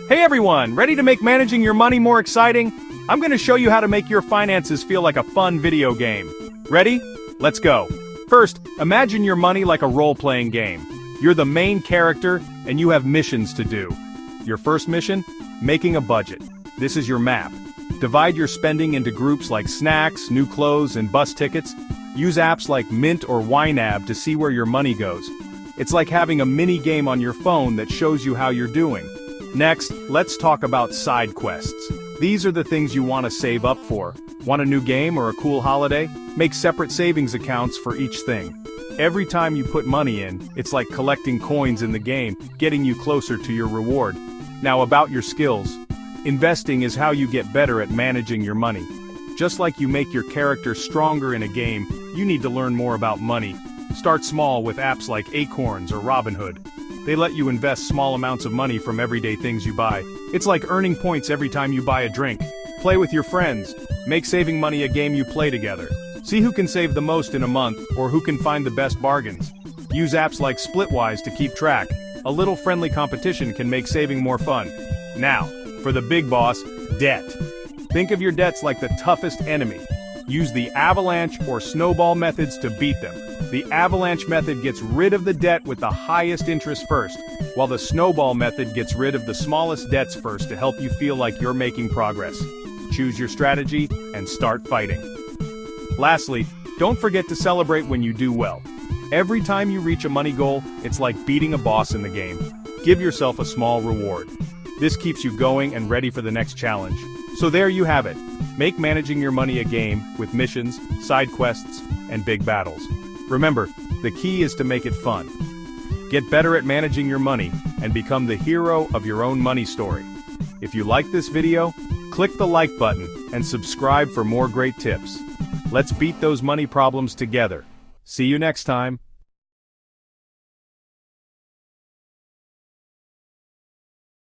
Hey everyone, ready to make managing your money more exciting? I'm going to show you how to make your finances feel like a fun video game. Ready? Let's go. First, imagine your money like a role-playing game. You're the main character, and you have missions to do. Your first mission? Making a budget. This is your map. Divide your spending into groups like snacks, new clothes, and bus tickets. Use apps like Mint or YNAB to see where your money goes. It's like having a mini game on your phone that shows you how you're doing. Next, let's talk about side quests. These are the things you want to save up for. Want a new game or a cool holiday? Make separate savings accounts for each thing. Every time you put money in, it's like collecting coins in the game, getting you closer to your reward. Now about your skills. Investing is how you get better at managing your money. Just like you make your character stronger in a game, you need to learn more about money. Start small with apps like Acorns or Robinhood. They let you invest small amounts of money from everyday things you buy. It's like earning points every time you buy a drink. Play with your friends. Make saving money a game you play together. See who can save the most in a month, or who can find the best bargains. Use apps like Splitwise to keep track. A little friendly competition can make saving more fun. Now, for the big boss, debt. Think of your debts like the toughest enemy. Use the avalanche or snowball methods to beat them. The avalanche method gets rid of the debt with the highest interest first, while the snowball method gets rid of the smallest debts first to help you feel like you're making progress. Choose your strategy and start fighting. Lastly, don't forget to celebrate when you do well. Every time you reach a money goal, it's like beating a boss in the game. Give yourself a small reward. This keeps you going and ready for the next challenge. So there you have it. Make managing your money a game with missions, side quests, and big battles. Remember, the key is to make it fun. Get better at managing your money and become the hero of your own money story. If you like this video, click the like button and subscribe for more great tips. Let's beat those money problems together. See you next time.